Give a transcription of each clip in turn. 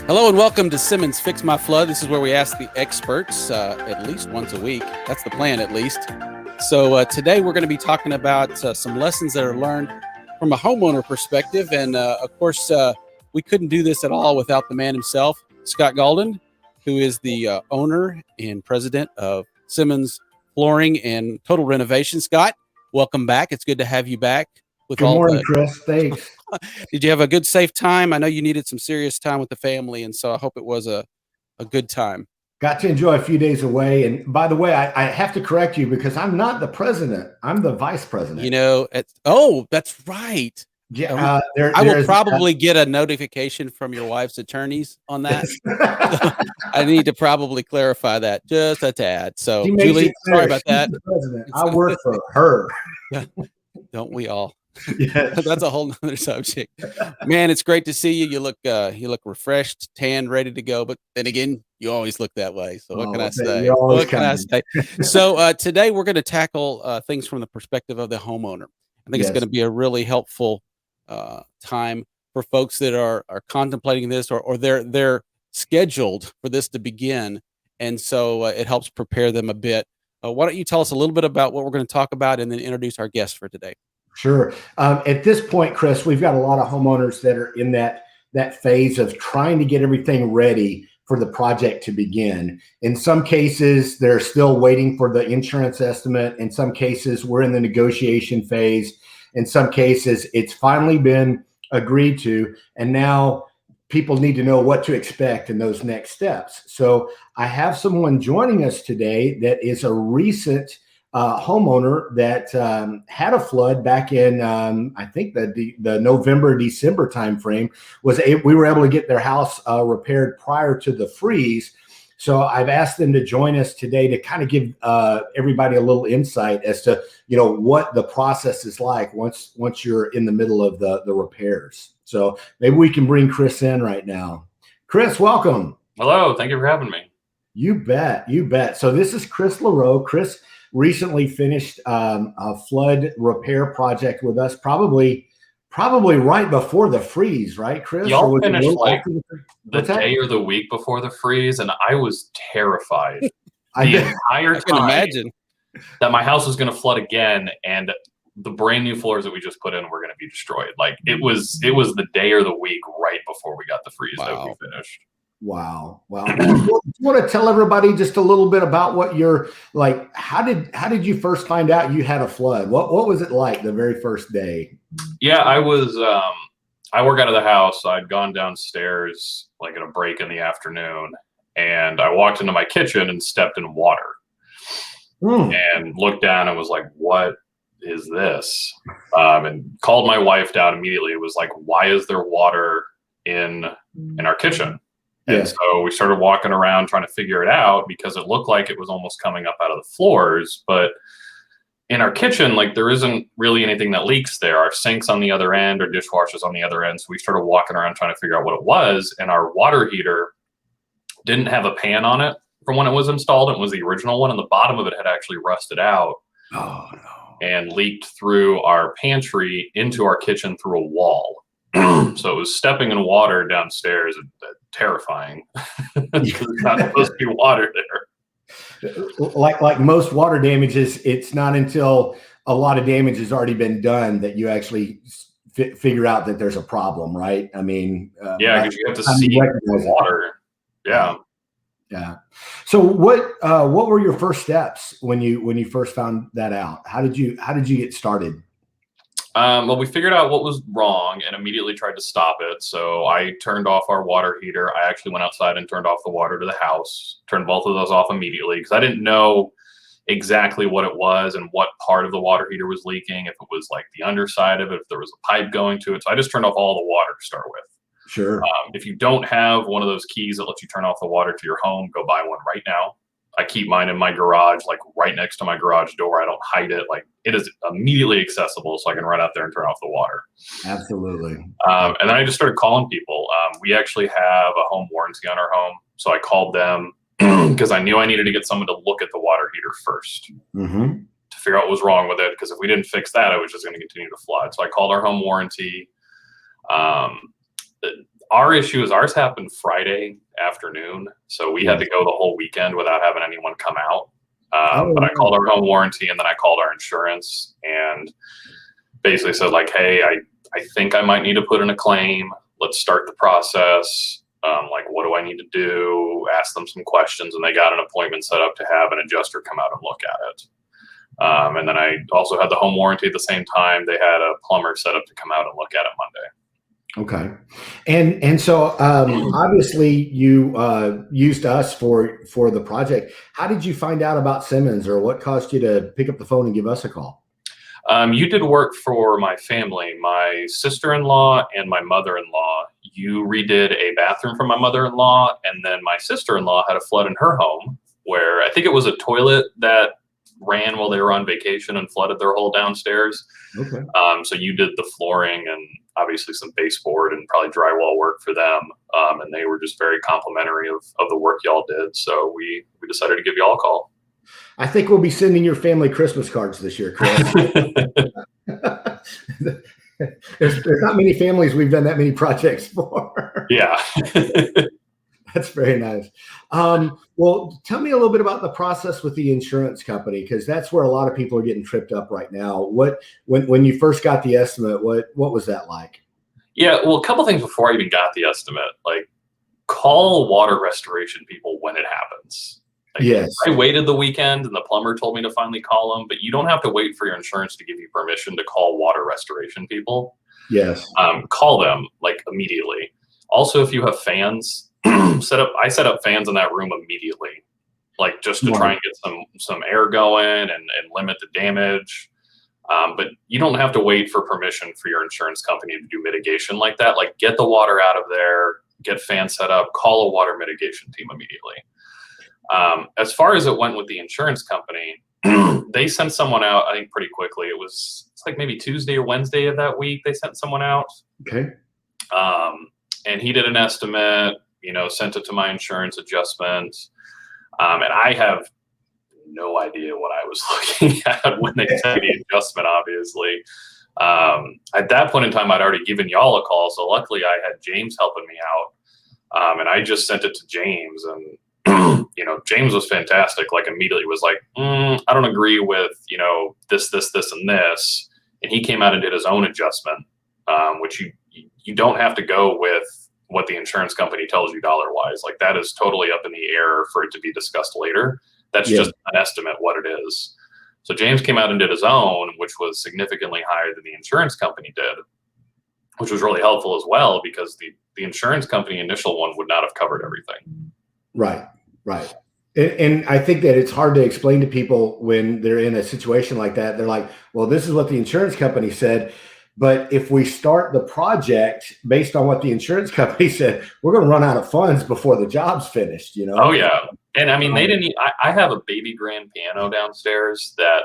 Hello and welcome to Simmons Fix My Flood. This is where we ask the experts at least once a week. That's the plan, at least. So today we're going to be talking about some lessons that are learned from a homeowner perspective. And of course, we couldn't do this at all without the man himself, Scott Galden, who is the owner and president of Simmons Flooring and Total Renovation. Scott, welcome back. It's good to have you back. Good morning, Chris. Thanks. Did you have a good, safe time? I know you needed some serious time with the family, and so I hope it was a good time. Got to enjoy a few days away. And by the way, I have to correct you because I'm not the president. I'm the vice president. You know, that's right. Yeah, I will probably get a notification from your wife's attorneys on that. I need to probably clarify that just a tad. So, Julie, sorry about that. I work for her. Don't we all? Yes. That's a whole nother subject. Man, it's great to see you. You look refreshed, tanned, ready to go. But then again, you always look that way. So what can I say? What can I say? So today we're going to tackle things from the perspective of the homeowner. I think it's going to be a really helpful time for folks that are contemplating this or they're scheduled for this to begin. And so it helps prepare them a bit. Why don't you tell us a little bit about what we're going to talk about and then introduce our guest for today? Sure. At this point, Chris, we've got a lot of homeowners that are in that phase of trying to get everything ready for the project to begin. In some cases, they're still waiting for the insurance estimate. In some cases, we're in the negotiation phase. In some cases, it's finally been agreed to, and now people need to know what to expect in those next steps. So I have someone joining us today that is a recent homeowner that had a flood back in, I think the November, December timeframe. We were able to get their house repaired prior to the freeze. So I've asked them to join us today to kind of give everybody a little insight as to, what the process is like once you're in the middle of the repairs. So maybe we can bring Chris in right now. Chris, welcome. Hello. Thank you for having me. You bet. You bet. So this is Chris LaRoe. Chris recently finished a flood repair project with us, probably right before the freeze, right, Chris? Y'all finished like the day or the week before the freeze, and I was terrified the entire time that my house was going to flood again, and the brand new floors that we just put in were going to be destroyed. Like it was the day or the week right before we got the freeze that we finished. Wow. You want to tell everybody just a little bit about what you're like? How did you first find out you had a flood? What was it like the very first day? Yeah, I was I work out of the house. I'd gone downstairs like at a break in the afternoon, and I walked into my kitchen and stepped in water and looked down and was like, what is this? And called my wife down immediately. It was like, why is there water in our kitchen? And so we started walking around trying to figure it out because it looked like it was almost coming up out of the floors. But in our kitchen, like there isn't really anything that leaks there. Our sink's on the other end, our dishwasher's on the other end. So we started walking around trying to figure out what it was. And our water heater didn't have a pan on it from when it was installed. It was the original one, and the bottom of it had actually rusted out. Oh, no. And leaked through our pantry into our kitchen through a wall. So it was stepping in water downstairs, terrifying. There's not supposed to be water there. Like most water damages, it's not until a lot of damage has already been done that you actually figure out that there's a problem, right? I mean, because you have to see the water. Yeah. So what were your first steps when you first found that out? How did you get started? Well, we figured out what was wrong and immediately tried to stop it. So I turned off our water heater. I actually went outside and turned off the water to the house, turned both of those off immediately because I didn't know exactly what it was and what part of the water heater was leaking, if it was like the underside of it, if there was a pipe going to it. So I just turned off all the water to start with. Sure. If you don't have one of those keys that lets you turn off the water to your home, go buy one right now. I keep mine in my garage, like right next to my garage door. I don't hide it. Like it is immediately accessible, so I can run out there and turn off the water. Absolutely. And then I just started calling people. We actually have a home warranty on our home, so I called them because I knew I needed to get someone to look at the water heater first to figure out what was wrong with it. Because if we didn't fix that, it was just going to continue to flood. So I called our home warranty. our issue is ours happened Friday afternoon, so we had to go the whole weekend without having anyone come out. But I called our home warranty, and then I called our insurance and basically said, like, hey, I think I might need to put in a claim. Let's start the process. Like, what do I need to do? Ask them some questions, and they got an appointment set up to have an adjuster come out and look at it. And then I also had the home warranty at the same time. They had a plumber set up to come out and look at it Monday. Okay. And so obviously you used us for the project. How did you find out about Simmons, or what caused you to pick up the phone and give us a call? You did work for my family, my sister-in-law and my mother-in-law. You redid a bathroom for my mother-in-law, and then my sister-in-law had a flood in her home where I think it was a toilet that ran while they were on vacation and flooded their whole downstairs. Okay. So you did the flooring and obviously some baseboard and probably drywall work for them. And they were just very complimentary of the work y'all did. So we decided to give y'all a call. I think we'll be sending your family Christmas cards this year, Chris. There's not many families we've done that many projects for. Yeah. That's very nice. Well, tell me a little bit about the process with the insurance company, because that's where a lot of people are getting tripped up right now. When you first got the estimate, what was that like? Yeah, well, a couple things before I even got the estimate. Like, call water restoration people when it happens. Like, yes. I waited the weekend, and the plumber told me to finally call them, but you don't have to wait for your insurance to give you permission to call water restoration people. Yes. Call them like immediately. Also, if you have fans, I set up fans in that room immediately, like just to try and get some air going and limit the damage. But you don't have to wait for permission for your insurance company to do mitigation like that. Like, get the water out of there, get fans set up, call a water mitigation team immediately. As far as it went with the insurance company, they sent someone out, I think, pretty quickly. It's like maybe Tuesday or Wednesday of that week, they sent someone out. Okay. And he did an estimate, sent it to my insurance adjustment. And I have no idea what I was looking at when they sent the adjustment, obviously. At that point in time, I'd already given y'all a call. So luckily I had James helping me out. And I just sent it to James, and James was fantastic. Like, immediately was like, I don't agree with, this, and this. And he came out and did his own adjustment, which you don't have to go with what the insurance company tells you dollar-wise. Like, that is totally up in the air for it to be discussed later. That's just an estimate what it is. So James came out and did his own, which was significantly higher than the insurance company did, which was really helpful as well, because the insurance company initial one would not have covered everything. Right. And I think that it's hard to explain to people when they're in a situation like that. They're like, well, this is what the insurance company said. But if we start the project based on what the insurance company said, we're going to run out of funds before the job's finished, Oh, yeah. And I mean, they didn't, I have a baby grand piano downstairs that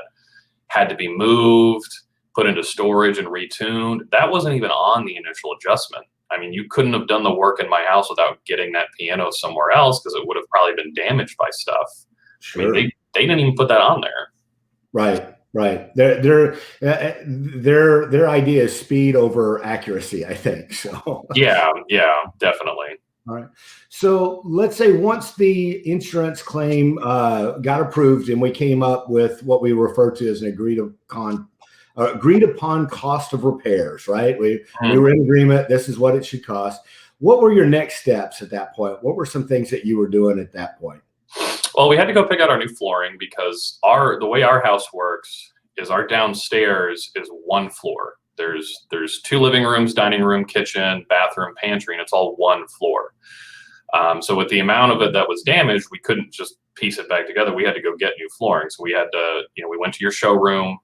had to be moved, put into storage and retuned. That wasn't even on the initial adjustment. I mean, you couldn't have done the work in my house without getting that piano somewhere else, because it would have probably been damaged by stuff. Sure. I mean, they didn't even put that on there. Right. Their idea is speed over accuracy, I think. So yeah, definitely. All right. So let's say once the insurance claim got approved and we came up with what we refer to as an agreed upon cost of repairs, right? We were in agreement. This is what it should cost. What were your next steps at that point? What were some things that you were doing at that point? Well, we had to go pick out our new flooring, because the way our house works is our downstairs is one floor. There's 2 living rooms, dining room, kitchen, bathroom, pantry, and it's all one floor. So with the amount of it that was damaged, we couldn't just piece it back together. We had to go get new flooring. So we had to, we went to your showroom.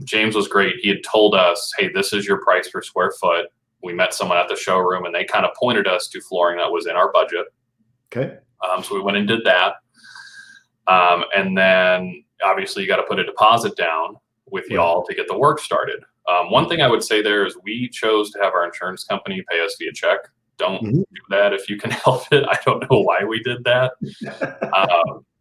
James was great. He had told us, hey, this is your price per square foot. We met someone at the showroom, and they kind of pointed us to flooring that was in our budget. Okay. So we went and did that. And then obviously you got to put a deposit down with y'all to get the work started. One thing I would say there is we chose to have our insurance company pay us via check. Don't do that if you can help it. I don't know why we did that.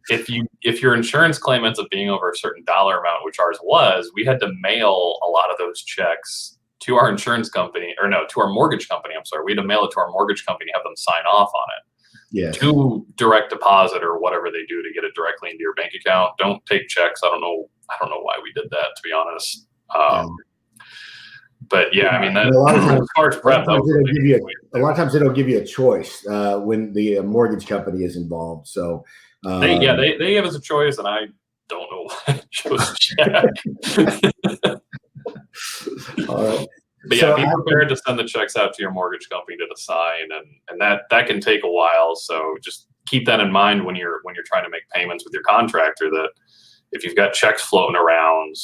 If your insurance claim ends up being over a certain dollar amount, which ours was, we had to mail a lot of those checks to our insurance company, or no, to our mortgage company. I'm sorry. We had to mail it to our mortgage company, have them sign off on it. Yes. To direct deposit or whatever they do to get it directly into your bank account. Don't take checks. I don't know why we did that, to be honest. But yeah, I mean, that, a lot of times, as far as prep, a lot of times they don't give you a choice when the mortgage company is involved. So they give us a choice, and I don't know why I chose check. All right. But yeah, be prepared to send the checks out to your mortgage company to sign, and that can take a while. So just keep that in mind when you're trying to make payments with your contractor, that if you've got checks floating around,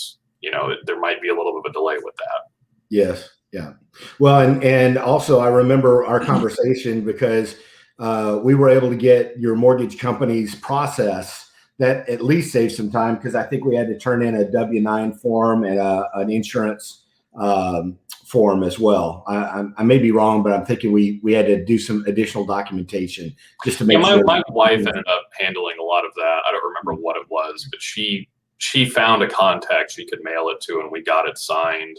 there might be a little bit of a delay with that. Yes. Yeah. Well, and also I remember our conversation because we were able to get your mortgage company's process that at least saved some time, because I think we had to turn in a W-9 form and an insurance form as well. I may be wrong, but I'm thinking we had to do some additional documentation just to make sure. My wife ended up handling a lot of that. I don't remember what it was, but she found a contact she could mail it to, and we got it signed.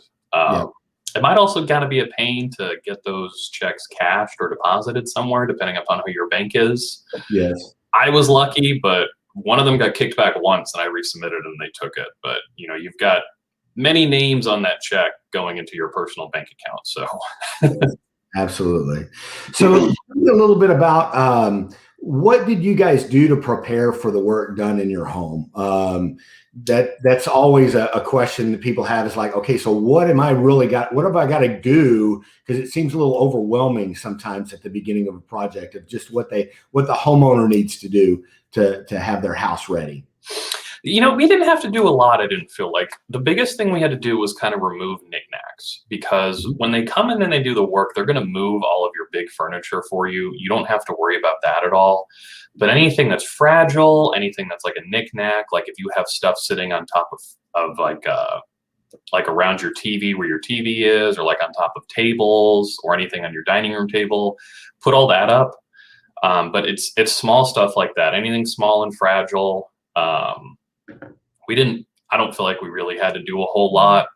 It might also got to be a pain to get those checks cashed or deposited somewhere, depending upon who your bank is. Yes. I was lucky, but one of them got kicked back once, and I resubmitted and they took it. But you've got many names on that check going into your personal bank account. So absolutely. So a little bit about what did you guys do to prepare for the work done in your home? That's always a question that people have, is like, okay, so what have I got to do? Because it seems a little overwhelming sometimes at the beginning of a project, of just what the homeowner needs to do to have their house ready. We didn't have to do a lot. I didn't feel like. The biggest thing we had to do was kind of remove knickknacks, because when they come in and they do the work, they're going to move all of your big furniture for you. You don't have to worry about that at all. But anything that's fragile, anything that's like a knickknack, like if you have stuff sitting on top of like around your TV where your TV is, or like on top of tables, or anything on your dining room table, put all that up. But it's small stuff like that. Anything small and fragile. I don't feel like we really had to do a whole lot.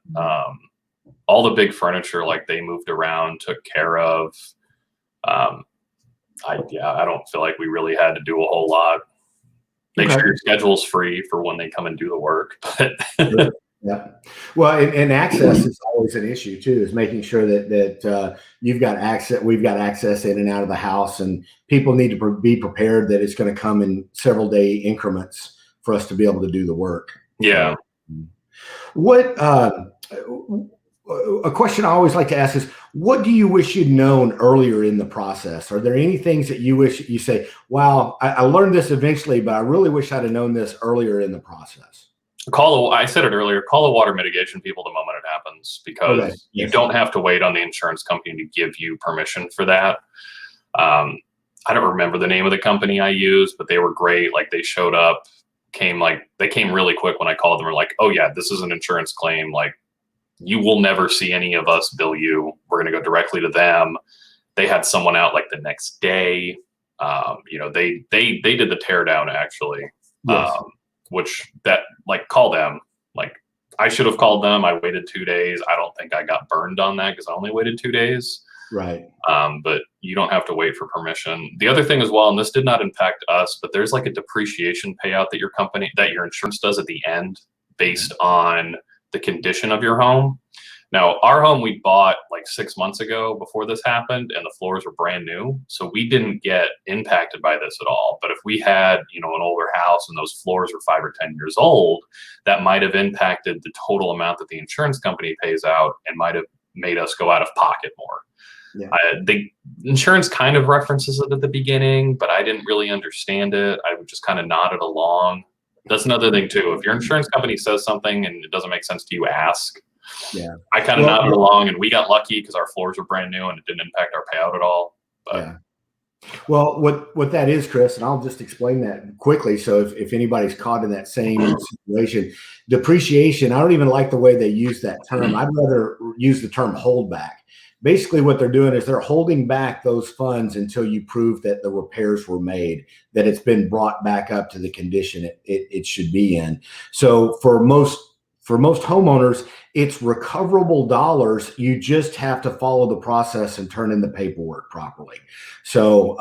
All the big furniture, like, they moved around, took care of. I don't feel like we really had to do a whole lot. Make sure your schedule's free for when they come and do the work. But yeah. Well, and access is always an issue too, is making sure that you've got access, we've got access in and out of the house, and people need to be prepared that it's going to come in several day increments for us to be able to do the work. Yeah. What a question I always like to ask is, what do you wish you'd known earlier in the process? Are there any things that you wish you say, wow, I learned this eventually, but I really wish I'd have known this earlier in the process? I said it earlier, call the water mitigation people the moment it happens, because you don't have to wait on the insurance company to give you permission for that. I don't remember the name of the company I used, but they were great. Like, they showed up, they came really quick when I called them. Were like, oh yeah, this is an insurance claim. Like, you will never see any of us bill you. We're going to go directly to them. They had someone out like the next day. They did the tear down actually. Yes. Which call them. Like, I should have called them. I waited 2 days. I don't think I got burned on that because I only waited 2 days. Right. But you don't have to wait for permission. The other thing as well, and this did not impact us, but there's like a depreciation payout that your insurance does at the end based on the condition of your home. Now, our home we bought like 6 months ago before this happened, and the floors were brand new. So we didn't get impacted by this at all. But if we had, an older house and those floors were 5 or 10 years old, that might have impacted the total amount that the insurance company pays out, and might have made us go out of pocket more. Yeah. The insurance kind of references it at the beginning, but I didn't really understand it. I would just kind of nodded along. That's another thing too. If your insurance company says something and it doesn't make sense to you, ask. Yeah. I kind of nodded along, and we got lucky because our floors were brand new and it didn't impact our payout at all. But yeah. Well, what that is, Chris, and I'll just explain that quickly. So if anybody's caught in that same situation, depreciation, I don't even like the way they use that term. I'd rather use the term holdback. Basically, what they're doing is they're holding back those funds until you prove that the repairs were made, that it's been brought back up to the condition it should be in. So for most for most homeowners, it's recoverable dollars. You just have to follow the process and turn in the paperwork properly. So,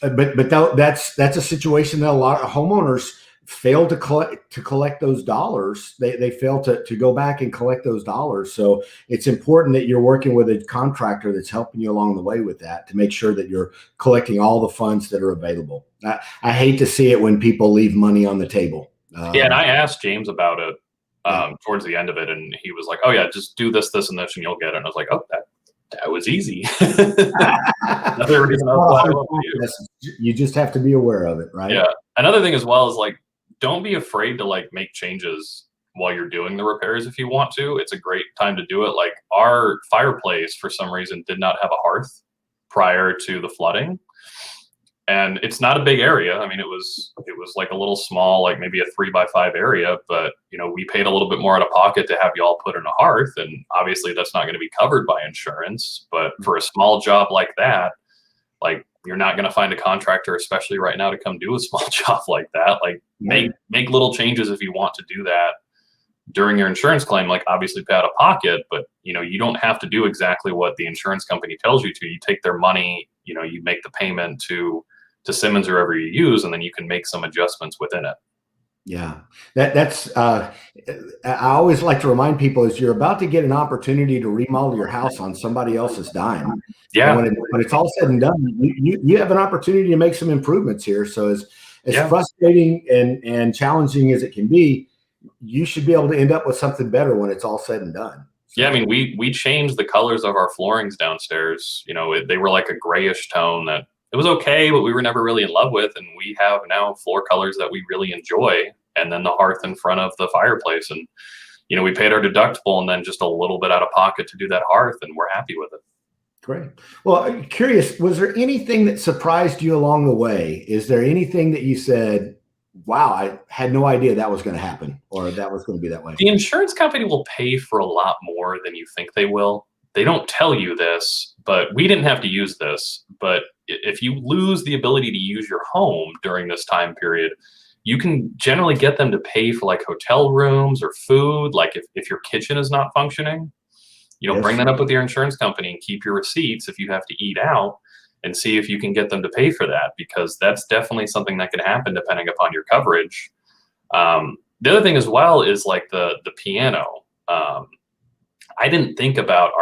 that's a situation that a lot of homeowners fail to collect those dollars. They fail to go back and collect those dollars. So it's important that you're working with a contractor that's helping you along the way with that to make sure that you're collecting all the funds that are available. I hate to see it when people leave money on the table. Yeah, and I asked James about it towards the end of it, and he was like, "Oh yeah, just do this, this, and this, and you'll get it." And I was like, "Oh, that was easy." Another reason you just have to be aware of it, right? Yeah. Another thing as well is like, don't be afraid to like make changes while you're doing the repairs if you want to. It's a great time to do it. Like our fireplace, for some reason, did not have a hearth prior to the flooding. And it's not a big area. I mean, it was like a little small, like maybe a 3x5 area, but you know, we paid a little bit more out of pocket to have y'all put in a hearth. And obviously that's not going to be covered by insurance, but for a small job like that, like you're not going to find a contractor, especially right now, to come do a small job like that. Like make little changes if you want to do that during your insurance claim, like obviously pay out of pocket, but you know, you don't have to do exactly what the insurance company tells you to. You take their money, you know, you make the payment to Simmons or whoever you use, and then you can make some adjustments within it. Yeah, that's I always like to remind people is you're about to get an opportunity to remodel your house on somebody else's dime. Yeah. And when it's all said and done, you have an opportunity to make some improvements here. So as frustrating and challenging as it can be, you should be able to end up with something better when it's all said and done. So, yeah, I mean, we changed the colors of our floorings downstairs. You know, they were like a grayish tone that it was okay, but we were never really in love with. And we have now floor colors that we really enjoy. And then the hearth in front of the fireplace. And, you know, we paid our deductible and then just a little bit out of pocket to do that hearth, and we're happy with it. Great. Well, I'm curious, was there anything that surprised you along the way? Is there anything that you said, wow, I had no idea that was going to happen or that was going to be that way? The insurance company will pay for a lot more than you think they will. They don't tell you this, but we didn't have to use this. But if you lose the ability to use your home during this time period, you can generally get them to pay for like hotel rooms or food. Like if your kitchen is not functioning, you know, bring that up with your insurance company and keep your receipts if you have to eat out, and see if you can get them to pay for that, because that's definitely something that can happen depending upon your coverage. The other thing as well is like the piano. I didn't think about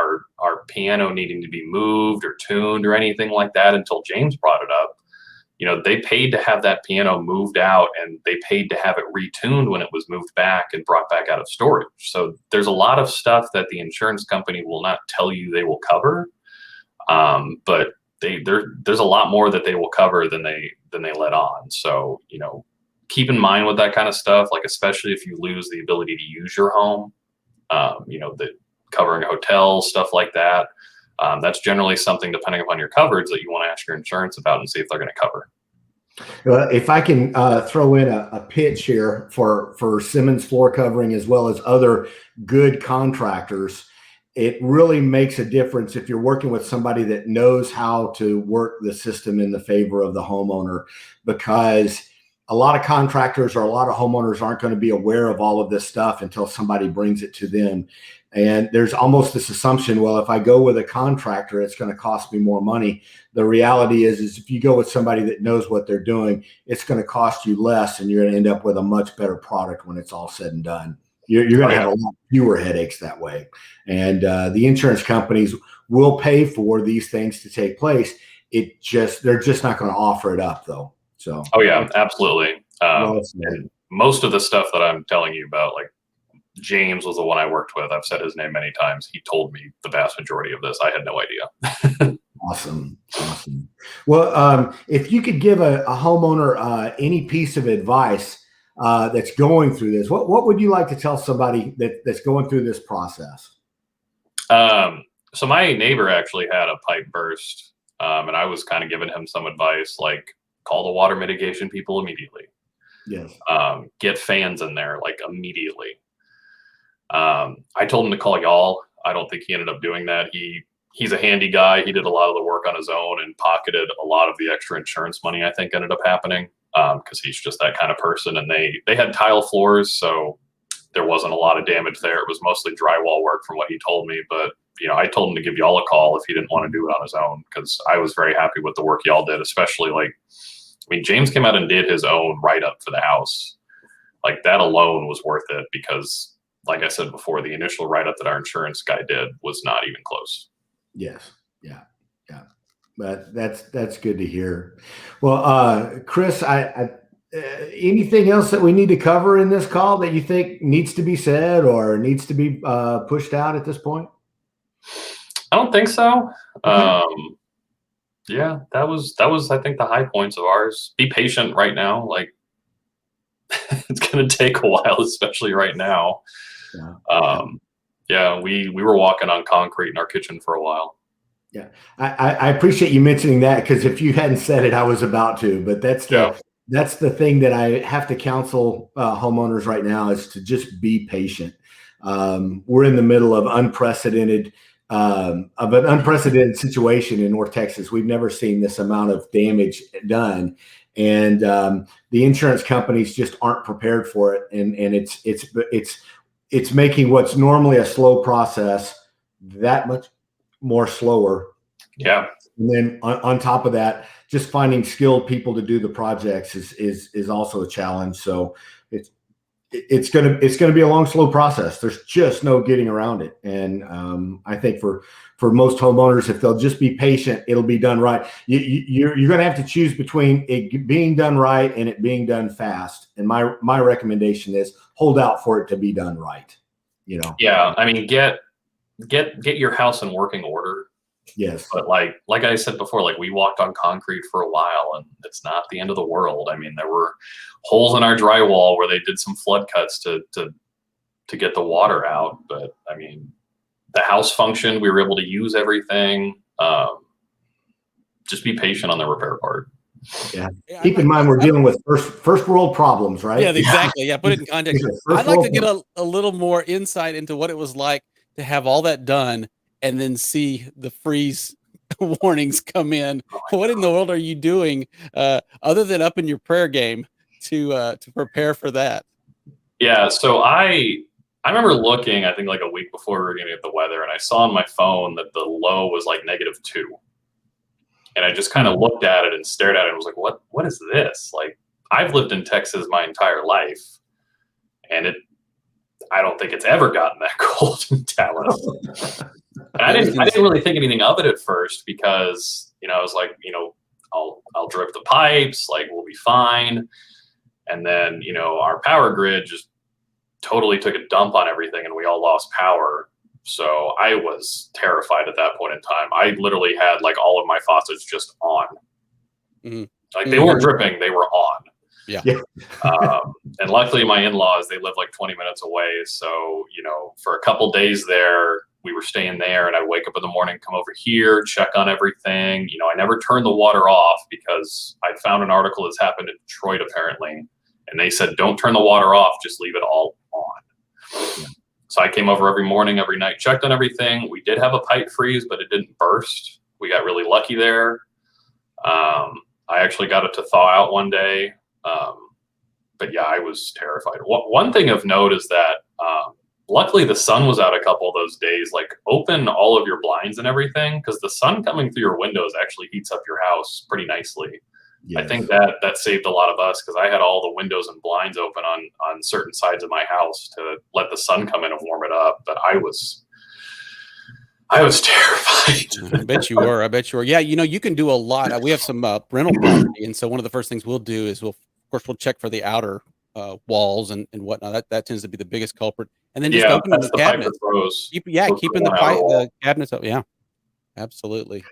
our piano needing to be moved or tuned or anything like that until James brought it up. You know, they paid to have that piano moved out, and they paid to have it retuned when it was moved back and brought back out of storage. So there's a lot of stuff that the insurance company will not tell you they will cover, but there's a lot more that they will cover than they let on. So, you know, keep in mind with that kind of stuff, like especially if you lose the ability to use your home, you know, the covering hotels, stuff like that. That's generally something, depending upon your coverage, that you want to ask your insurance about and see if they're going to cover. If I can throw in a pitch here for Simmons Floorcovering as well as other good contractors, it really makes a difference if you're working with somebody that knows how to work the system in the favor of the homeowner, because a lot of contractors or a lot of homeowners aren't going to be aware of all of this stuff until somebody brings it to them. And there's almost this assumption, well, if I go with a contractor, it's going to cost me more money. The reality is if you go with somebody that knows what they're doing, it's going to cost you less, and you're going to end up with a much better product when it's all said and done. You're going to have a lot fewer headaches that way. And the insurance companies will pay for these things to take place. They're just not going to offer it up, though. So. Oh yeah, absolutely. And most of the stuff that I'm telling you about, like James was the one I worked with. I've said his name many times. He told me the vast majority of this. I had no idea. Awesome. Well, if you could give a homeowner any piece of advice that's going through this, what would you like to tell somebody that's going through this process? So my neighbor actually had a pipe burst, and I was kind of giving him some advice, like call the water mitigation people immediately. Yes. Get fans in there like immediately. I told him to call y'all. I don't think he ended up doing that. He's a handy guy. He did a lot of the work on his own and pocketed a lot of the extra insurance money, I think, ended up happening, because he's just that kind of person. And they had tile floors, so there wasn't a lot of damage there. It was mostly drywall work from what he told me. But, you know, I told him to give y'all a call if he didn't want to do it on his own, because I was very happy with the work y'all did, especially like, I mean, James came out and did his own write-up for the house. Like that alone was worth it because, like I said before, the initial write-up that our insurance guy did was not even close. Yes. Yeah. Yeah. But that's good to hear. Well, Chris, anything else that we need to cover in this call that you think needs to be said or needs to be pushed out at this point? I don't think so. Okay. Yeah, that was I think the high points of ours. Be patient right now. Like it's going to take a while, especially right now. Yeah, we were walking on concrete in our kitchen for a while. Yeah, I appreciate you mentioning that, because if you hadn't said it, I was about to. But that's the thing that I have to counsel homeowners right now, is to just be patient. We're in the middle of an unprecedented situation in North Texas. We've never seen this amount of damage done, and the insurance companies just aren't prepared for it, and it's making what's normally a slow process that much more slower. Yeah. And then on top of that, just finding skilled people to do the projects is also a challenge. So it's gonna be a long, slow process. There's just no getting around it. And I think for most homeowners, if they'll just be patient, it'll be done right. You're gonna have to choose between it being done right and it being done fast. And my recommendation is hold out for it to be done right. You know. Yeah, I mean, get your house in working order. Yes. But like I said before, like we walked on concrete for a while, and it's not the end of the world. I mean, there were holes in our drywall where they did some flood cuts to get the water out. But I mean, the house functioned. We were able to use everything. Just be patient on the repair part. Yeah. Keep in mind, we're dealing with first world problems, right? Yeah, exactly. Yeah, put it in context. I'd like to get a little more insight into what it was like to have all that done and then see the freeze warnings come in. What in the world are you doing other than up in your prayer game to prepare for that? Yeah, so I remember looking, I think like a week before we were going to get the weather, and I saw on my phone that the low was like -2. And I just kind of looked at it and stared at it and was like, what is this? Like, I've lived in Texas my entire life, and I don't think it's ever gotten that cold in Dallas. And I didn't really think anything of it at first, because, you know, I was like, you know, I'll drip the pipes, like we'll be fine. And then, you know, our power grid just totally took a dump on everything and we all lost power. So I was terrified at that point in time. I literally had like all of my faucets just on. Mm-hmm. Like they weren't dripping, they were on. Yeah. And luckily my in-laws, they live like 20 minutes away. So, you know, for a couple days there, we were staying there, and I'd wake up in the morning, come over here, check on everything. You know, I never turned the water off because I found an article that's happened in Detroit apparently. And they said, don't turn the water off, just leave it all on. Yeah. So I came over every morning, every night, checked on everything. We did have a pipe freeze, but it didn't burst. We got really lucky there. I actually got it to thaw out one day. But yeah, I was terrified. One thing of note is that luckily the sun was out a couple of those days. Like, open all of your blinds and everything, because the sun coming through your windows actually heats up your house pretty nicely. Yes. I think that saved a lot of us, because I had all the windows and blinds open on certain sides of my house to let the sun come in and warm it up. But I was terrified. I bet you were. Yeah, you know, you can do a lot. We have some rental property, and so one of the first things we'll do is we'll check for the outer walls and whatnot. That tends to be the biggest culprit. And then just open the cabinets. Keeping the cabinets up. Yeah, absolutely.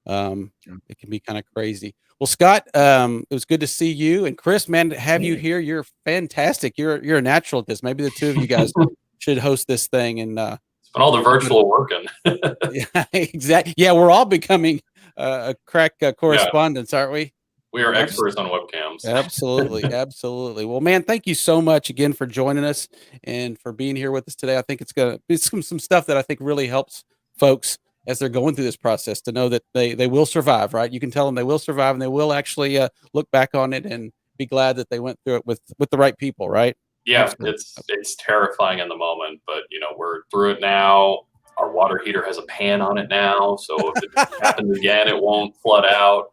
It can be kind of crazy. Well, Scott, it was good to see you, and Chris, man, to have you here. You're fantastic. You're a natural at this. Maybe the two of you guys should host this thing. And it's been all the virtual working. Yeah, exactly. Yeah, we're all becoming a crack correspondents, aren't we? We are experts on webcams. Absolutely. Absolutely. Well, man, thank you so much again for joining us and for being here with us today. I think it's going to be some stuff that I think really helps folks as they're going through this process to know that they will survive, right? You can tell them they will survive, and they will actually look back on it and be glad that they went through it with the right people, right? Yeah, it's terrifying in the moment, but we're through it now. Our water heater has a pan on it now, so if it happens again, it won't flood out.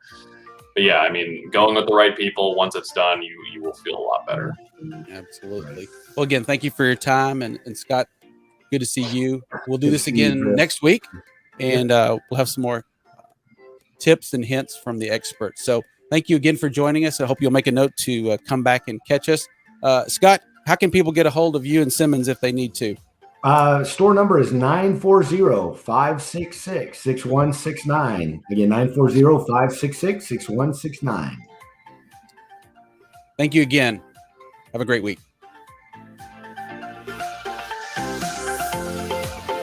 But yeah, I mean, going with the right people, once it's done, you will feel a lot better. Absolutely. Well, again, thank you for your time, and Scott, good to see you. We'll do this again next week, and we'll have some more tips and hints from the experts. So thank you again for joining us. I hope you'll make a note to come back and catch us. Scott, how can people get a hold of you and Simmons if they need to? Store number is 940-566-6169. Again, 940-566-6169. Thank you again. Have a great week.